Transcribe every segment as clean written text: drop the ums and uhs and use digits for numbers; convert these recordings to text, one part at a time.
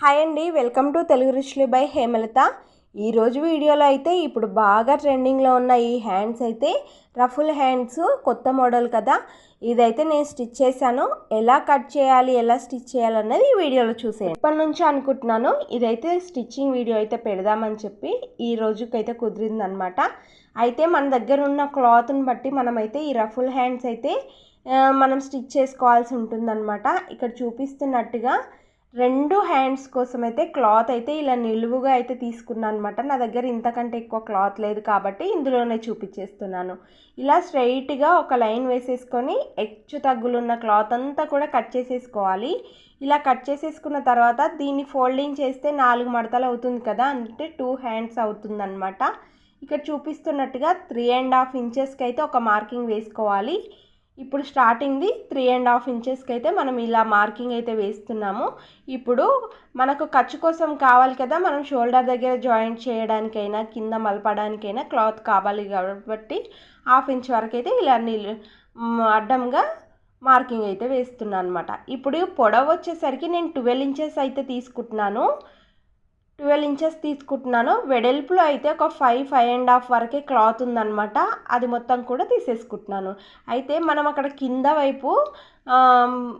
Hi అండి, welcome to Telugu రుచులు by Hemalatha. ఈరోజు వీడియోలో అయితే ఇప్పుడు బాగా ట్రెండింగ్లో ఉన్న ఈ హ్యాండ్స్ అయితే రఫుల్ హ్యాండ్స్ కొత్త మోడల్ కదా. ఇదైతే నేను స్టిచ్ చేశాను. ఎలా కట్ చేయాలి, ఎలా స్టిచ్ చేయాలన్నది ఈ వీడియోలో చూసేయండి. ఇప్పటి నుంచి అనుకుంటున్నాను ఇదైతే స్టిచ్చింగ్ వీడియో అయితే పెడదామని చెప్పి ఈ రోజుకైతే కుదిరిందనమాట. అయితే మన దగ్గర ఉన్న క్లాత్ని బట్టి మనమైతే ఈ రఫుల్ హ్యాండ్స్ అయితే మనం స్టిచ్ చేసుకోవాల్సి ఉంటుందన్నమాట. ఇక్కడ చూపిస్తున్నట్టుగా రెండు హ్యాండ్స్ కోసం అయితే క్లాత్ అయితే ఇలా నిలువుగా అయితే తీసుకున్నాను అనమాట. నా దగ్గర ఇంతకంటే ఎక్కువ క్లాత్ లేదు కాబట్టి ఇందులోనే చూపించేస్తున్నాను. ఇలా స్ట్రైట్గా ఒక లైన్ వేసేసుకొని హెచ్చు తగ్గులున్న క్లాత్ అంతా కూడా కట్ చేసేసుకోవాలి. ఇలా కట్ చేసేసుకున్న తర్వాత దీన్ని ఫోల్డింగ్ చేస్తే 4 మడతలు అవుతుంది కదా, అంటే 2 హ్యాండ్స్ అవుతుందన్నమాట. ఇక్కడ చూపిస్తున్నట్టుగా 3.5 ఇంచెస్కి అయితే ఒక మార్కింగ్ వేసుకోవాలి. ఇప్పుడు స్టార్టింగ్ది 3.5 ఇంచెస్కి అయితే మనం ఇలా మార్కింగ్ అయితే వేస్తున్నాము. ఇప్పుడు మనకు ఖర్చు కోసం కావాలి కదా, మనం షోల్డర్ దగ్గర జాయింట్ చేయడానికైనా కింద మలపడానికైనా క్లాత్ కావాలి కాబట్టి 1/2 ఇంచ్ వరకు అయితే ఇలా అడ్డంగా మార్కింగ్ అయితే వేస్తున్నాను అనమాట. ఇప్పుడు పొడవు వచ్చేసరికి నేను 12 ఇంచెస్ అయితే తీసుకుంటున్నాను. 12 ఇంచెస్ తీసుకుంటున్నాను. వెడల్పులో అయితే ఒక 5.5 వరకే క్లాత్ ఉందన్నమాట. అది మొత్తం కూడా తీసేసుకుంటున్నాను. అయితే మనం అక్కడ కింద వైపు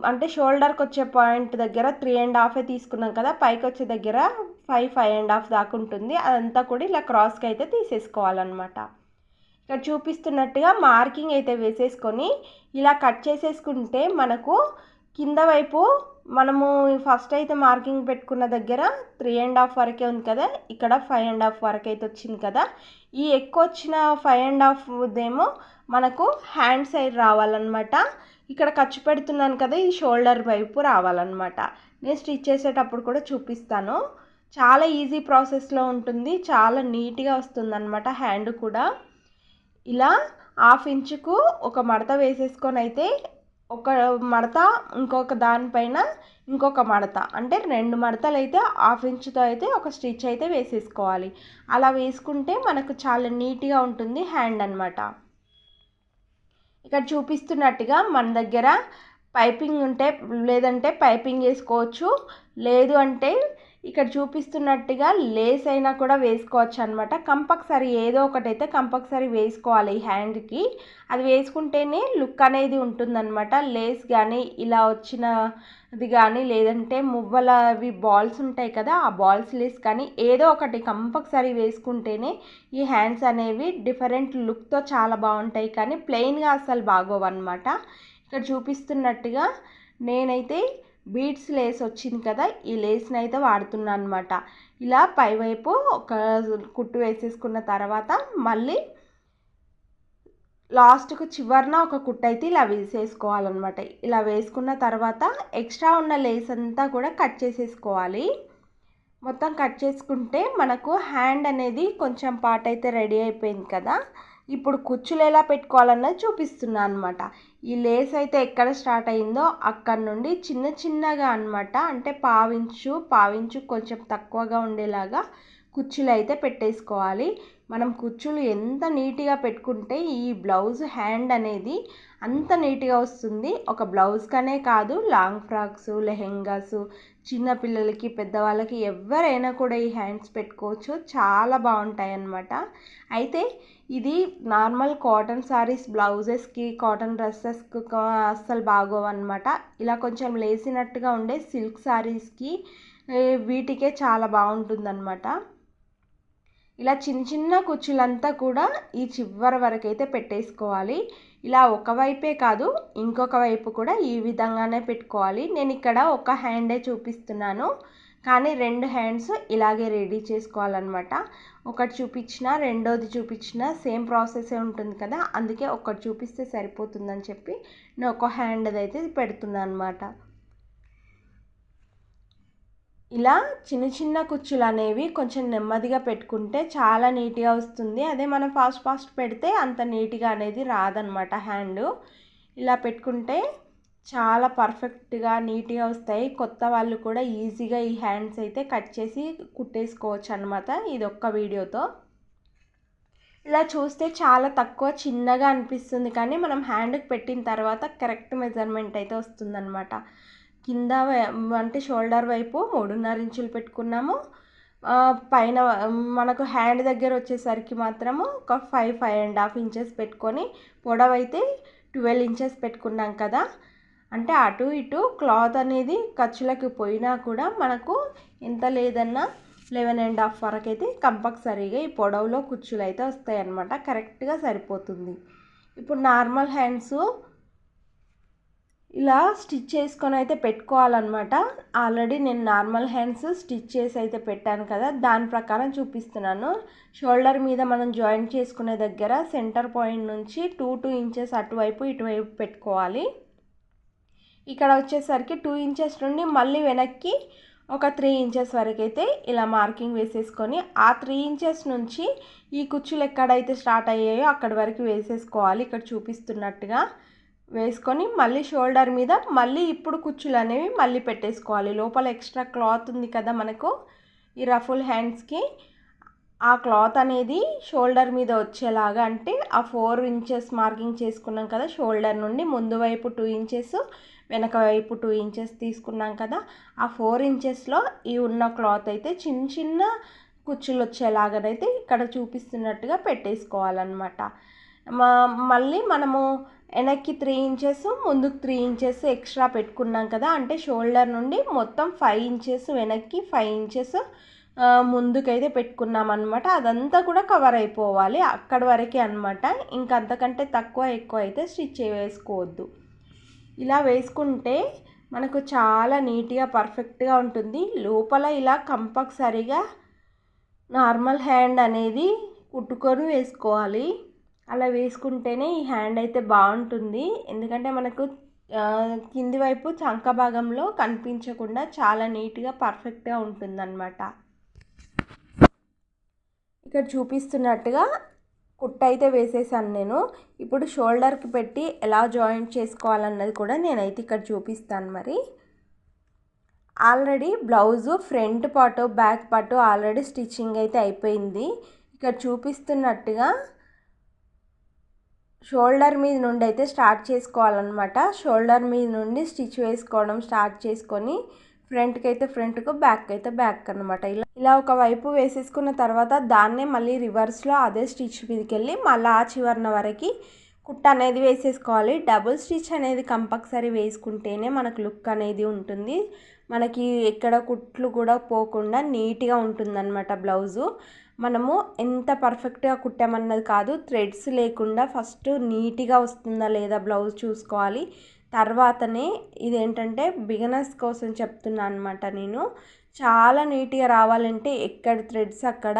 అంటే షోల్డర్కి వచ్చే పాయింట్ దగ్గర 3.5 తీసుకున్నాం కదా, పైకి వచ్చే దగ్గర 5.5 దాకా ఉంటుంది. అదంతా కూడా ఇలా క్రాస్కి అయితే తీసేసుకోవాలన్నమాట. ఇక్కడ చూపిస్తున్నట్టుగా మార్కింగ్ అయితే వేసేసుకొని ఇలా కట్ చేసేసుకుంటే మనకు కింద వైపు మనము ఫస్ట్ అయితే మార్కింగ్ పెట్టుకున్న దగ్గర 3.5 వరకే ఉంది కదా, ఇక్కడ 5.5 వరకు అయితే వచ్చింది కదా. ఈ ఎక్కువ వచ్చిన 5.5 మనకు హ్యాండ్ సైడ్ రావాలన్నమాట. ఇక్కడ ఖర్చు పెడుతున్నాను కదా, ఈ షోల్డర్ వైపు రావాలన్నమాట. నేను స్టిచ్ చేసేటప్పుడు కూడా చూపిస్తాను. చాలా ఈజీ ప్రాసెస్లో ఉంటుంది, చాలా నీట్గా వస్తుందన్నమాట. హ్యాండ్ కూడా ఇలా 1/2 ఇంచుకు ఒక మడత వేసేసుకొని అయితే ఒక మడత ఇంకొక దానిపైన ఇంకొక మడత, అంటే 2 మడతలు అయితే 1/2 ఇంచుతో అయితే ఒక స్టిచ్ అయితే వేసేసుకోవాలి. అలా వేసుకుంటే మనకు చాలా నీట్గా ఉంటుంది హ్యాండ్ అన్నమాట. ఇక్కడ చూపిస్తున్నట్టుగా మన దగ్గర పైపింగ్ ఉంటే లేదంటే పైపింగ్ వేసుకోవచ్చు, లేదు అంటే ఇక్కడ చూపిస్తున్నట్టుగా లేస్ అయినా కూడా వేసుకోవచ్చు అనమాట. కంపల్సరీ ఏదో ఒకటైతే కంపల్సరీ వేసుకోవాలి ఈ హ్యాండ్కి. అది వేసుకుంటేనే లుక్ అనేది ఉంటుందన్నమాట. లేస్ కానీ ఇలా వచ్చినది కానీ లేదంటే మువ్వలవి బాల్స్ ఉంటాయి కదా, ఆ బాల్స్ లేస్ కానీ ఏదో ఒకటి కంపల్సరీ వేసుకుంటేనే ఈ హ్యాండ్స్ అనేవి డిఫరెంట్ లుక్తో చాలా బాగుంటాయి, కానీ ప్లెయిన్గా అస్సలు బాగోవన్నమాట. ఇక్కడ చూపిస్తున్నట్టుగా నేనైతే బీడ్స్ లేస్ వచ్చింది కదా, ఈ లేస్ని అయితే వాడుతున్నాను అనమాట. ఇలా పైవైపు ఒక కుట్టు వేసేసుకున్న తర్వాత మళ్ళీ లాస్ట్కు చివరన ఒక కుట్టు అయితే ఇలా వేసేసుకోవాలన్నమాట. ఇలా వేసుకున్న తర్వాత ఎక్స్ట్రా ఉన్న లేస్ అంతా కూడా కట్ చేసేసుకోవాలి. మొత్తం కట్ చేసుకుంటే మనకు హ్యాండ్ అనేది కొంచెం పార్ట్ అయితే రెడీ అయిపోయింది కదా. ఇప్పుడు కుచ్చులు ఎలా పెట్టుకోవాలన్నది చూపిస్తున్నాను అనమాట. ఈ లేస్ అయితే ఎక్కడ స్టార్ట్ అయిందో అక్కడ నుండి చిన్న చిన్నగా అనమాట, అంటే పావించు కొంచెం తక్కువగా ఉండేలాగా కుచ్చులు అయితే పెట్టేసుకోవాలి. మనం కుచ్చులు ఎంత నీట్గా పెట్టుకుంటే ఈ బ్లౌజ్ హ్యాండ్ అనేది అంత నీట్గా వస్తుంది. ఒక బ్లౌజ్కనే కాదు, లాంగ్ ఫ్రాక్స్, లెహెంగాస్, చిన్నపిల్లలకి పెద్దవాళ్ళకి ఎవరైనా కూడా ఈ హ్యాండ్స్ పెట్టుకోవచ్చు, చాలా బాగుంటాయి అన్నమాట. అయితే ఇది నార్మల్ కాటన్ శారీస్ బ్లౌజెస్కి, కాటన్ డ్రెస్సెస్కి అస్సలు బాగోవన్నమాట. ఇలా కొంచెం లేసినట్టుగా ఉండే సిల్క్ శారీస్కి వీటికే చాలా బాగుంటుందన్నమాట. ఇలా చిన్న చిన్న కుచ్చులంతా కూడా ఈ చివరి వరకు అయితే పెట్టేసుకోవాలి. ఇలా ఒకవైపే కాదు ఇంకొక వైపు కూడా ఈ విధంగానే పెట్టుకోవాలి. నేను ఇక్కడ ఒక హ్యాండే చూపిస్తున్నాను, కానీ 2 హ్యాండ్స్ ఇలాగే రెడీ చేసుకోవాలన్నమాట. ఒకటి చూపించిన రెండోది చూపించిన సేమ్ ప్రాసెసే ఉంటుంది కదా, అందుకే ఒకటి చూపిస్తే సరిపోతుందని చెప్పి నేను ఒక హ్యాండ్ అయితే పెడుతున్నాను అనమాట. ఇలా చిన్న చిన్న కుచ్చులు అనేవి కొంచెం నెమ్మదిగా పెట్టుకుంటే చాలా నీట్గా వస్తుంది. అదే మనం ఫాస్ట్ పెడితే అంత నీట్గా అనేది రాదనమాట హ్యాండ్. ఇలా పెట్టుకుంటే చాలా పర్ఫెక్ట్గా నీట్గా వస్తాయి. కొత్త వాళ్ళు కూడా ఈజీగా ఈ హ్యాండ్స్ అయితే కట్ చేసి కుట్టేసుకోవచ్చు అనమాట ఇది ఒక్క వీడియోతో. ఇలా చూస్తే చాలా తక్కువ చిన్నగా అనిపిస్తుంది, కానీ మనం హ్యాండ్కి పెట్టిన తర్వాత కరెక్ట్ మెజర్మెంట్ అయితే వస్తుందన్నమాట. కింద అంటే షోల్డర్ వైపు 3.5 ఇంచులు పెట్టుకున్నాము. పైన మనకు హ్యాండ్ దగ్గర వచ్చేసరికి మాత్రము ఒక 5.5 ఇంచెస్ పెట్టుకొని, పొడవైతే 12 ఇంచెస్ పెట్టుకున్నాం కదా. అంటే అటు ఇటు క్లాత్ అనేది ఖర్చులకు పోయినా కూడా మనకు ఎంత లేదన్నా 11.5 వరకు అయితే కంపల్సరీగా ఈ పొడవులో కుచ్చులు అయితే వస్తాయి అన్నమాట. కరెక్ట్గా సరిపోతుంది. ఇప్పుడు నార్మల్ హ్యాండ్స్ ఇలా స్టిచ్ చేసుకొని అయితే పెట్టుకోవాలన్నమాట. ఆల్రెడీ నేను నార్మల్ హ్యాండ్స్ స్టిచ్ చేసి అయితే పెట్టాను కదా, దాని ప్రకారం చూపిస్తున్నాను. షోల్డర్ మీద మనం జాయింట్ చేసుకునే దగ్గర సెంటర్ పాయింట్ నుంచి 2 ఇంచెస్ అటువైపు ఇటువైపు పెట్టుకోవాలి. ఇక్కడ వచ్చేసరికి 2 ఇంచెస్ నుండి మళ్ళీ వెనక్కి ఒక 3 ఇంచెస్ వరకు అయితే ఇలా మార్కింగ్ వేసేసుకొని, ఆ 3 ఇంచెస్ నుంచి ఈ కుచ్చులు ఎక్కడైతే స్టార్ట్ అయ్యాయో అక్కడి వరకు వేసేసుకోవాలి. ఇక్కడ చూపిస్తున్నట్టుగా వేసుకొని మళ్ళీ షోల్డర్ మీద మళ్ళీ ఇప్పుడు కుచ్చులు అనేవి మళ్ళీ పెట్టేసుకోవాలి. లోపల ఎక్స్ట్రా క్లాత్ ఉంది కదా మనకు ఈ రఫుల్ హ్యాండ్స్కి, ఆ క్లాత్ అనేది షోల్డర్ మీద వచ్చేలాగా, అంటే ఆ 4 ఇంచెస్ మార్కింగ్ చేసుకున్నాం కదా, షోల్డర్ నుండి ముందు వైపు 2 ఇంచెస్ వెనక వైపు 2 ఇంచెస్ తీసుకున్నాం కదా, ఆ 4 ఇంచెస్లో ఈ ఉన్న క్లాత్ అయితే చిన్న చిన్న కుచ్చులు వచ్చేలాగానైతే ఇక్కడ చూపిస్తున్నట్టుగా పెట్టేసుకోవాలన్నమాట. మళ్ళీ మనము వెనక్కి 3 ఇంచెస్ ముందుకు 3 ఇంచెస్ ఎక్స్ట్రా పెట్టుకున్నాం కదా, అంటే షోల్డర్ నుండి మొత్తం 5 ఇంచెస్ వెనక్కి 5 ఇంచెస్ ముందుకైతే పెట్టుకున్నాం అనమాట. అదంతా కూడా కవర్ అయిపోవాలి అక్కడి వరకే అనమాట. ఇంకంతకంటే తక్కువ ఎక్కువ అయితే స్టిచ్ వేసుకోవద్దు. ఇలా వేసుకుంటే మనకు చాలా నీట్గా పర్ఫెక్ట్గా ఉంటుంది. లోపల ఇలా కంపల్సరీగా నార్మల్ హ్యాండ్ అనేది కుట్టుకొని వేసుకోవాలి. అలా వేసుకుంటేనే ఈ హ్యాండ్ అయితే బాగుంటుంది. ఎందుకంటే మనకు కింది వైపు చంక భాగంలో కనిపించకుండా చాలా నీట్గా పర్ఫెక్ట్గా ఉంటుందన్నమాట. ఇక్కడ చూపిస్తున్నట్టుగా కుట్ట అయితే వేసేసాను నేను. ఇప్పుడు షోల్డర్కి పెట్టి ఎలా జాయింట్ చేసుకోవాలన్నది కూడా నేనైతే ఇక్కడ చూపిస్తాను. మరి already blouse front part back part already stitching అయితే అయిపోయింది. ఇక్కడ చూపిస్తున్నట్టుగా షోల్డర్ మీద నుండి అయితే స్టార్ట్ చేసుకోవాలన్నమాట. షోల్డర్ మీద నుండి స్టిచ్ వేసుకోవడం స్టార్ట్ చేసుకొని ఫ్రంట్కి అయితే ఫ్రంట్కు బ్యాక్ అయితే బ్యాక్ అనమాట. ఇలా ఒక వైపు వేసేసుకున్న తర్వాత దాన్నే మళ్ళీ రివర్స్లో అదే స్టిచ్ మీదకి వెళ్ళి మళ్ళీ ఆ చివరన వరకు కుట్ట అనేది వేసేసుకోవాలి. డబుల్ స్టిచ్ అనేది కంపల్సరీ వేసుకుంటేనే మనకు లుక్ అనేది ఉంటుంది. మనకి ఎక్కడ కుట్లు కూడా పోకుండా నీట్గా ఉంటుందన్నమాట బ్లౌజు. మనము ఎంత పర్ఫెక్ట్గా కుట్టామన్నది కాదు, థ్రెడ్స్ లేకుండా ఫస్ట్ నీట్గా వస్తుందా లేదా బ్లౌజ్ చూసుకోవాలి. తర్వాతనే ఇదేంటంటే బిగినర్స్ కోసం చెప్తున్నాను అనమాట. నేను చాలా నీట్గా రావాలంటే ఎక్కడ థ్రెడ్స్ అక్కడ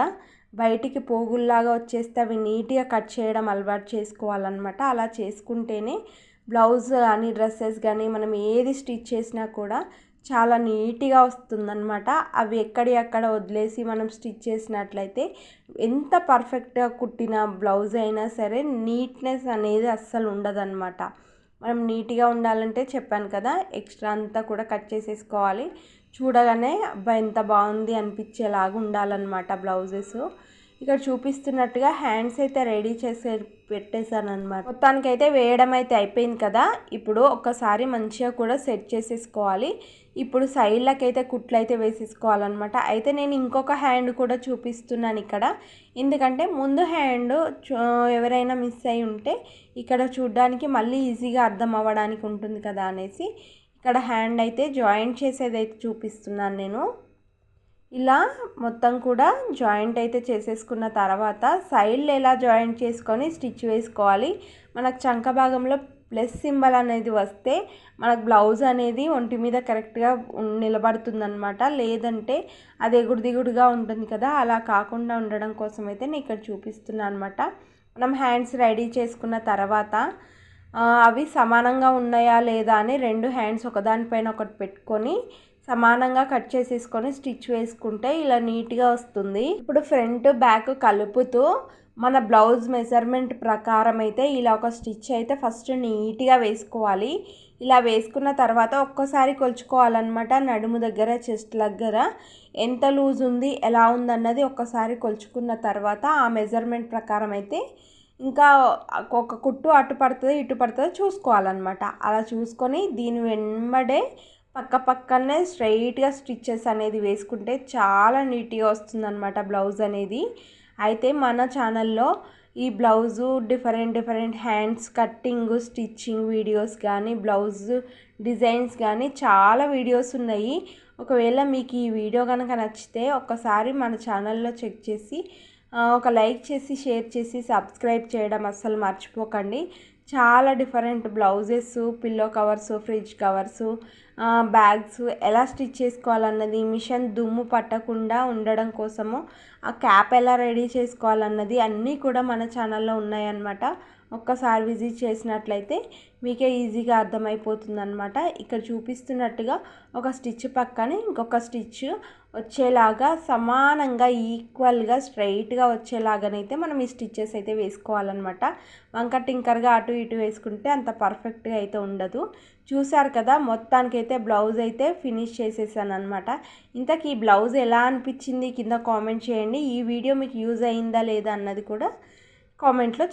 బయటికి పోగుల్లాగా వచ్చేస్తే అవి నీట్గా కట్ చేయడం అలవాటు చేసుకోవాలన్నమాట. అలా చేసుకుంటేనే బ్లౌజ్ కానీ డ్రెస్సెస్ కానీ మనం ఏది స్టిచ్ చేసినా కూడా చాలా నీట్గా వస్తుందన్నమాట. అవి ఎక్కడి అక్కడ వదిలేసి మనం స్టిచ్ చేసినట్లయితే ఎంత పర్ఫెక్ట్గా కుట్టిన బ్లౌజ్ అయినా సరే నీట్నెస్ అనేది అస్సలు ఉండదన్నమాట. మనం నీట్గా ఉండాలంటే చెప్పాను కదా, ఎక్స్ట్రా అంతా కూడా కట్ చేసేసుకోవాలి. చూడగానే అబ్బాయి ఎంత బాగుంది అనిపించేలాగా ఉండాలన్నమాట బ్లౌజెస్. ఇక్కడ చూపిస్తున్నట్టుగా హ్యాండ్స్ అయితే రెడీ చేసి పెట్టేశాను అనమాట. మొత్తానికైతే వేయడం అయితే అయిపోయింది కదా. ఇప్పుడు ఒక్కసారి మంచిగా కూడా సెట్ చేసేసుకోవాలి. ఇప్పుడు సైడ్లకి అయితే కుట్లు అయితే వేసేసుకోవాలన్నమాట. అయితే నేను ఇంకొక హ్యాండ్ కూడా చూపిస్తున్నాను ఇక్కడ, ఎందుకంటే ముందు హ్యాండ్ ఎవరైనా మిస్ అయి ఉంటే ఇక్కడ చూడడానికి మళ్ళీ ఈజీగా అర్థం అవ్వడానికి ఉంటుంది కదా అనేసి ఇక్కడ హ్యాండ్ అయితే జాయింట్ చేసేది అయితే చూపిస్తున్నాను నేను. ఇలా మొత్తం కూడా జాయింట్ అయితే చేసేసుకున్న తర్వాత సైడ్లు ఎలా జాయింట్ చేసుకొని స్టిచ్ వేసుకోవాలి. మనకు చంక భాగంలో ప్లస్ సింబల్ అనేది వస్తే మనకు బ్లౌజ్ అనేది ఒంటి మీద కరెక్ట్గా నిలబడుతుందన్నమాట. లేదంటే అది ఎగుడు దిగుడుగా ఉంటుంది కదా, అలా కాకుండా ఉండడం కోసం అయితే నేను ఇక్కడ చూపిస్తున్నాను అనమాట. మనం హ్యాండ్స్ రెడీ చేసుకున్న తర్వాత అవి సమానంగా ఉన్నాయా లేదా అని 2 హ్యాండ్స్ ఒకదానిపైన ఒకటి పెట్టుకొని సమానంగా కట్ చేసేసుకొని స్టిచ్ వేసుకుంటే ఇలా నీట్గా వస్తుంది. ఇప్పుడు ఫ్రంట్ బ్యాక్ కలుపుతూ మన బ్లౌజ్ మెజర్మెంట్ ప్రకారం అయితే ఇలా ఒక స్టిచ్ అయితే ఫస్ట్ నీట్గా వేసుకోవాలి. ఇలా వేసుకున్న తర్వాత ఒక్కసారి కొలుచుకోవాలన్నమాట. నడుము దగ్గర చెస్ట్ దగ్గర ఎంత లూజ్ ఉంది ఎలా ఉందన్నది ఒక్కసారి కొలుచుకున్న తర్వాత ఆ మెజర్మెంట్ ప్రకారం అయితే ఇంకా ఒక కుట్టు అటు పడుతుంది ఇటు పడుతుంది చూసుకోవాలన్నమాట. అలా చూసుకొని దీని వెంబడే పక్క పక్కనే స్ట్రైట్గా స్టిచ్చెస్ అనేది వేసుకుంటే చాలా నీట్గా వస్తుందన్నమాట బ్లౌజ్ అనేది. అయితే మన ఛానల్లో ఈ blouse different hands cutting stitching videos కానీ బ్లౌజ్ డిజైన్స్ కానీ చాలా వీడియోస్ ఉన్నాయి. ఒకవేళ మీకు ఈ వీడియో కనుక నచ్చితే ఒక్కసారి మన ఛానల్లో చెక్ చేసి ఒక లైక్ చేసి షేర్ చేసి సబ్స్క్రైబ్ చేయడం అస్సలు మర్చిపోకండి. చాలా different blouses, pillow covers, fridge covers, bags ఎలా స్టిచ్ చేసుకోవాలన్నది, మిషన్ దుమ్ము పట్టకుండా ఉండడం కోసము ఆ క్యాప్ ఎలా రెడీ చేసుకోవాలన్నది అన్నీ కూడా మన ఛానల్లో ఉన్నాయన్నమాట. ఒక్కసారి విజిట్ చేసినట్లయితే మీకే ఈజీగా అర్థమైపోతుందన్నమాట. ఇక్కడ చూపిస్తున్నట్టుగా ఒక స్టిచ్ పక్కన ఇంకొక స్టిచ్ వచ్చేలాగా సమానంగా ఈక్వల్గా స్ట్రైట్గా వచ్చేలాగానైతే మనం ఈ స్టిచ్చెస్ అయితే వేసుకోవాలన్నమాట. వంక టింకర్గా అటు ఇటు వేసుకుంటే అంత పర్ఫెక్ట్గా అయితే ఉండదు. చూసారు కదా, మొత్తానికైతే బ్లౌజ్ అయితే ఫినిష్ చేసేసాను అనమాట. ఇంతకీ ఈ బ్లౌజ్ ఎలా అనిపించింది కింద కామెంట్ చేయండి. ఈ వీడియో మీకు యూజ్ అయిందా లేదా అన్నది కూడా కామెంట్లో